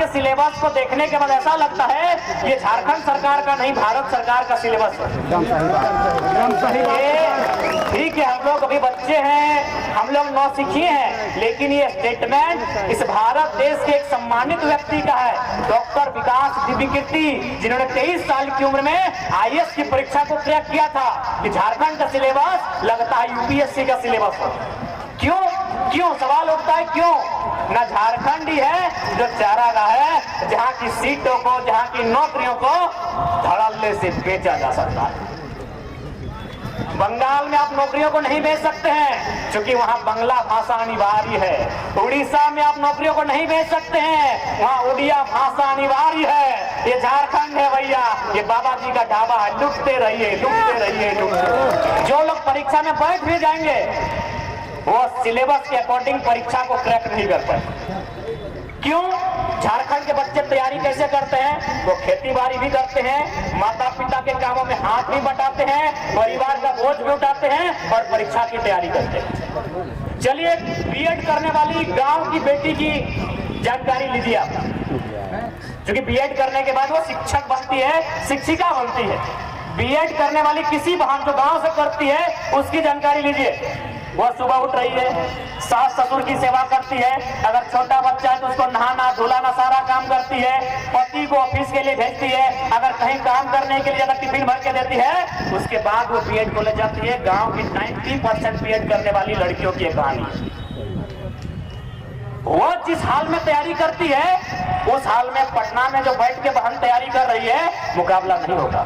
के सिलेबस को देखने के बाद ऐसा लगता है ये झारखंड सरकार का नहीं, भारत सरकार का सिलेबस है। ठीक है, हम लोग अभी बच्चे हैं, हम लोग नौसिखिए हैं, लेकिन ये स्टेटमेंट इस भारत देश के एक सम्मानित व्यक्ति का है, डॉक्टर विकास दिव्यकीर्ति, जिन्होंने 23 साल की उम्र में IAS की परीक्षा को क्रैक किया था कि झारखंड का सिलेबस लगता है UPSC का सिलेबस हो। क्यों सवाल उठता है, क्यों? ना झारखंड ही है जो चारागाह है, जहां की सीटों को, जहां की नौकरियों को धड़ल्ले से बेचा जा सकता है। बंगाल में आप नौकरियों को नहीं बेच सकते हैं क्योंकि वहां बंगला भाषा अनिवार्य है। उड़ीसा में आप नौकरियों को नहीं बेच सकते हैं, वहां उड़िया भाषा अनिवार्य है। ये झारखंड है भैया, ये बाबा जी का ढाबा है, लुटते रहिए, लुटते रहिए, लुटते। जो लोग परीक्षा में बैठ भी जाएंगे वो सिलेबस के अकॉर्डिंग परीक्षा को क्रैक नहीं कर पाए। क्यों? झारखंड के बच्चे तैयारी कैसे करते हैं? वो खेती बाड़ी भी करते हैं, माता पिता के कामों में हाथ भी बटाते हैं, परिवार का बोझ भी उठाते हैं और परीक्षा की तैयारी करते हैं। चलिए, बीएड करने वाली गांव की बेटी की जानकारी लीजिए आप, क्योंकि बीएड करने के बाद वो शिक्षक बनती है, शिक्षिका बनती है। बीएड करने वाली किसी बहन जो गांव से करती है उसकी जानकारी लीजिए। वह सुबह उठ रही है, सास ससुर की सेवा करती है, अगर छोटा बच्चा है तो उसको नहाना धुलाना सारा काम करती है, पति को ऑफिस के लिए भेजती है, अगर कहीं काम करने के लिए अगर टिफिन भर के देती है, उसके बाद वो बीएड कॉलेज जाती है। गांव की 90% बीएड करने वाली लड़कियों की कहानी है। वो जिस हाल में तैयारी करती है उस हाल में पटना में जो बैठ के बहन तैयारी कर रही है मुकाबला नहीं होगा।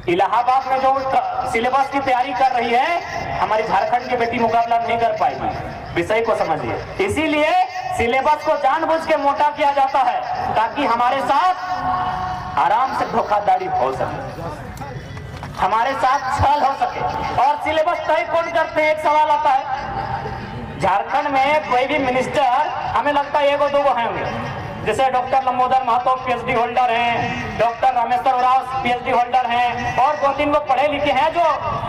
इलाहाबाद में जो सिलेबस की तैयारी कर रही है हमारी झारखंड की बेटी मुकाबला नहीं कर पाएगी। विषय को समझिए, इसीलिए सिलेबस को जानबूझ के मोटा किया जाता है ताकि हमारे साथ आराम से धोखाधड़ी हो सके, हमारे साथ छल हो सके। और सिलेबस तय कौन करते हैं? एक सवाल आता है, झारखंड में कोई भी मिनिस्टर हमें लगता है 1-2 हैं, जैसे doctor Lambodar Mahto PhD holder हैं, doctor Rameshwar Oraon PhD holder हैं, और 2-3 लोग पढ़े लिखे हैं जो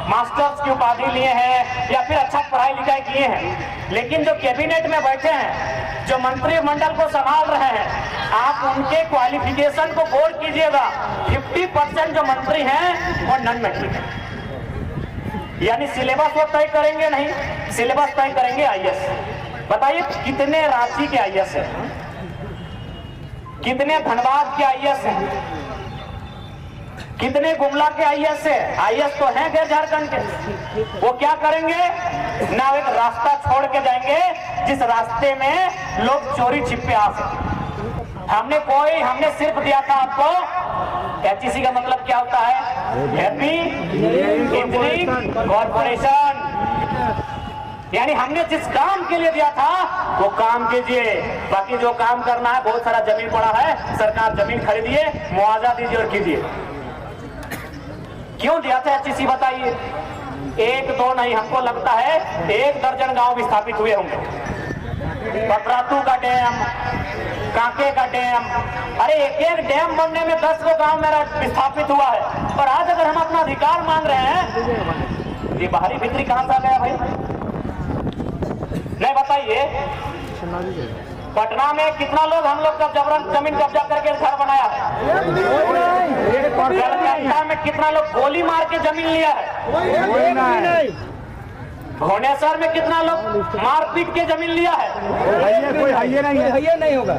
मास्टर्स की उपाधि लिए हैं या फिर अच्छा पढ़ाई लिखाई किए हैं। लेकिन जो कैबिनेट में बैठे हैं, जो मंत्रिमंडल को संभाल रहे हैं, आप उनके क्वालिफिकेशन को गौर कीजिएगा। 50% जो मंत्री हैं वो नॉन मैट्रिक है, यानी सिलेबस वो तय करेंगे नहीं, सिलेबस तय करेंगे IAS। बताइए कितने रांची के IAS है, कितने धनबाद के IAS है, कितने गुमला के IAS है? IAS तो है गैर झारखंड के। वो क्या करेंगे? ना एक रास्ता छोड़ के जाएंगे जिस रास्ते में लोग चोरी छिपे आ सके। हमने सिर्फ दिया था आपको HEC का मतलब क्या होता है? Happy engineering corporation. यानी हमने जिस काम के लिए दिया था वो काम कीजिए, बाकी जो काम करना है, बहुत सारा जमीन पड़ा है, सरकार जमीन खरीदिए, मुआवजा दीजिए और कीजिए। क्यों दिया था HEC बताइए? 1-2 नहीं, हमको लगता है 1 दर्जन गांव विस्थापित हुए होंगे। पतरातू का डैम, कांके का डैम, अरे एक डैम बनने में 10 गो गांव मेरा विस्थापित हुआ है। और आज अगर हम अपना अधिकार मांग रहे हैं, ये बाहरी भीतरी कहां से आ गया भाई? नहीं बताइए, पटना में कितना लोग हम लोग का जबरन जमीन कब्जा करके घर बनाया है? कलकत्ता में कितना लोग गोली मार के जमीन लिया है? भुवनेश्वर में कितना लोग मारपीट के जमीन लिया है? कोई है नहीं होगा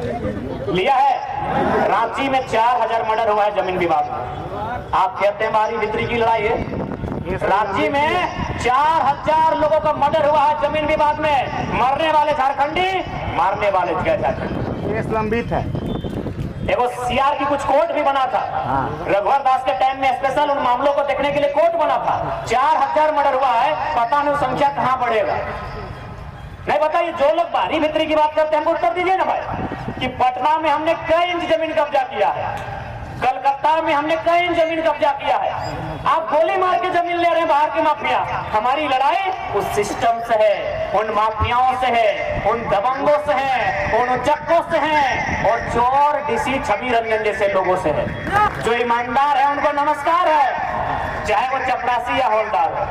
लिया है। रांची में 4000 मर्डर हुआ है जमीन विवाद में। आप कहते हैं बाहरी भीतरी की लड़ाई है? रांची में 4000 लोगों का मर्डर हुआ है जमीन विवाद में। मरने वाले झारखंडी, मारने वाले झारखंडी। केस लंबित है। देखो CR की कुछ कोर्ट भी बना था, रघुवर दास के टाइम में स्पेशल उन मामलों को देखने के लिए कोर्ट बना था। 4000 मर्डर हुआ है, पता नहीं संख्या कहां बढ़ेगा। नहीं बताइए, जो लोग बाहरी भीतरी की बात करते हैं हमको उत्तर दीजिए ना भाई, कि पटना में हमने कई इंच जमीन कब्जा किया है, कलकत्ता में हमने कई इंच जमीन कब्जा किया है। आप गोली मार के जमीन ले रहे हैं बाहर के माफिया। हमारी लड़ाई उस सिस्टम से है, उन माफियाओं से है, उन दबंगों से है, उन उचक्कों से है और चोर DC छवि रंजन जैसे लोगों से है। जो ईमानदार है उनको नमस्कार है, चाहे वो चपरासी या हौलदार है।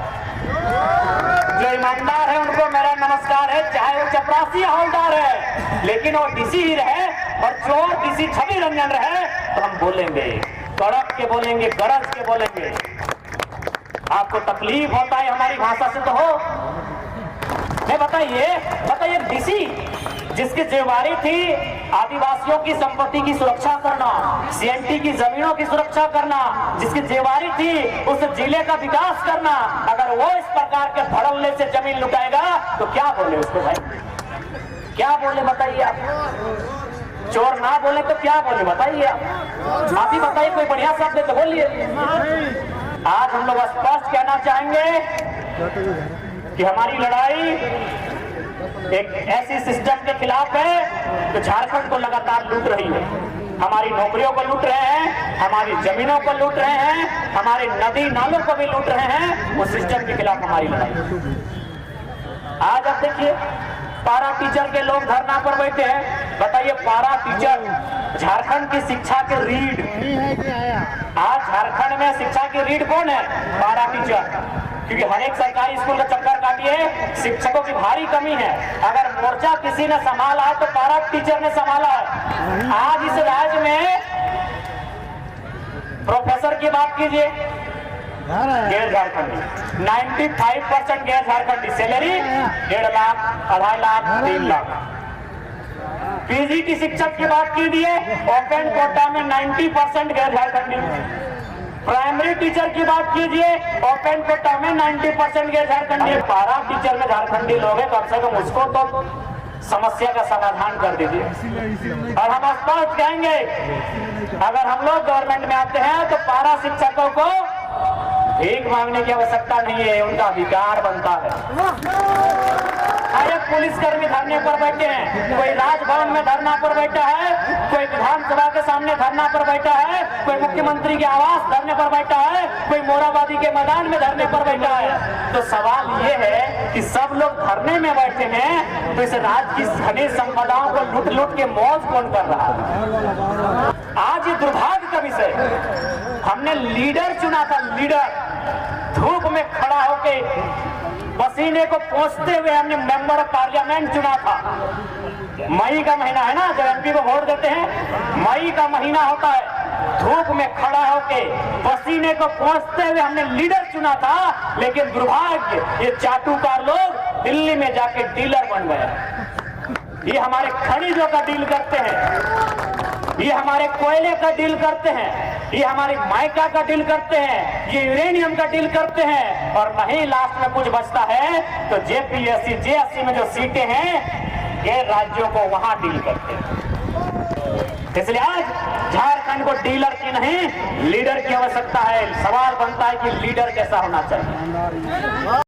जो ईमानदार है उनको मेरा नमस्कार है, चाहे वो चपरासी या हौलदार है। लेकिन वो DC ही रहे और चोर किसी छवि रंजन रहे तो हम बोलेंगे, कड़क के बोलेंगे, गरज के बोलेंगे। आपको तकलीफ होता है हमारी भाषा से तो हो। नहीं, बताइए डीसी जिसकी जिम्मेदारी थी आदिवासियों की संपत्ति की सुरक्षा करना, सीएनटी की जमीनों की सुरक्षा करना, जिसकी जिम्मेदारी थी उस जिले का विकास करना, अगर वो इस प्रकार के धड़ल्ले से जमीन लुटाएगा तो क्या बोले उसको भाई, क्या बोले बताइए आप? चोर ना बोले तो क्या बोले बताइए आप ही बताइए, कोई बढ़िया शब्द है तो बोलिए। आज हम लोग स्पष्ट कहना चाहेंगे कि हमारी लड़ाई एक ऐसी सिस्टम के खिलाफ है जो झारखंड को लगातार लूट रही है, हमारी नौकरियों को लूट रहे हैं, हमारी जमीनों को लूट रहे हैं, हमारे नदी नालों को भी लूट रहे हैं। उस सिस्टम के खिलाफ हमारी लड़ाई। आज आप देखिए पारा टीचर के लोग धरना पर बैठे हैं। बताइए पारा टीचर झारखंड की शिक्षा के रीढ़, आज झारखंड में शिक्षा की रीढ़ कौन है? पारा टीचर। क्योंकि हर एक सरकारी स्कूल का चक्कर काटिए, शिक्षकों की भारी कमी है। अगर मोर्चा किसी ने संभाला है तो पारा टीचर ने संभाला है। आज इस राज्य में प्रोफेसर की बात कीजिए, गैर झारखंडी 95% गैर झारखंडी, सैलरी 1.5 लाख, 2.5 लाख, 3 लाख। पीजीटी शिक्षक की बात कीजिए, ओपन कोटा में 90% गैर झारखंडी। प्राइमरी टीचर की बात कीजिए, ओपन कोटा में 90% गैर झारखंडी। पारा टीचर में झारखंडी लोग हैं, कम से कम उसको तो समस्या का समाधान कर दीजिए। और हम स्पष्ट कहेंगे, अगर हम लोग गवर्नमेंट में आते हैं तो पारा शिक्षकों को भीख मांगने की आवश्यकता नहीं है, उनका अधिकार बनता है। एक पुलिसकर्मी धरने पर बैठे हैं, कोई राजभवन में धरना पर बैठा है, कोई विधानसभा के सामने धरना पर बैठा है, कोई मुख्यमंत्री के आवास धरने पर बैठा है, कोई मोराबादी के मैदान में धरने पर बैठा है। तो सवाल ये है कि सब लोग धरने में बैठे हैं तो इस राज्य की खनिज संपदाओं को लूट लूट के मौज कौन कर रहा है? आज ये दुर्भाग्य का विषय, हमने लीडर चुना था, लीडर धूप में खड़ा होके पसीने को पोंछते हुए हमने मेंबर ऑफ पार्लियामेंट चुना था। मई का महीना है ना, जब एमपी को वोट देते हैं, मई का महीना होता है। धूप में खड़ा होके पसीने को पोंछते हुए हमने लीडर चुना था, लेकिन दुर्भाग्य ये चाटुकार लोग दिल्ली में जाके डीलर बन गए। ये हमारे खनिजों का डील करते हैं, ये हमारे कोयले का डील करते हैं, ये हमारी माइका का डील करते हैं, ये यूरेनियम का डील करते हैं, और नहीं लास्ट में कुछ बचता है तो जेपीएससी जेएससी में जो सीटें हैं ये राज्यों को वहां डील करते हैं। इसलिए आज झारखंड को डीलर की नहीं लीडर की आवश्यकता है। सवाल बनता है कि लीडर कैसा होना चाहिए।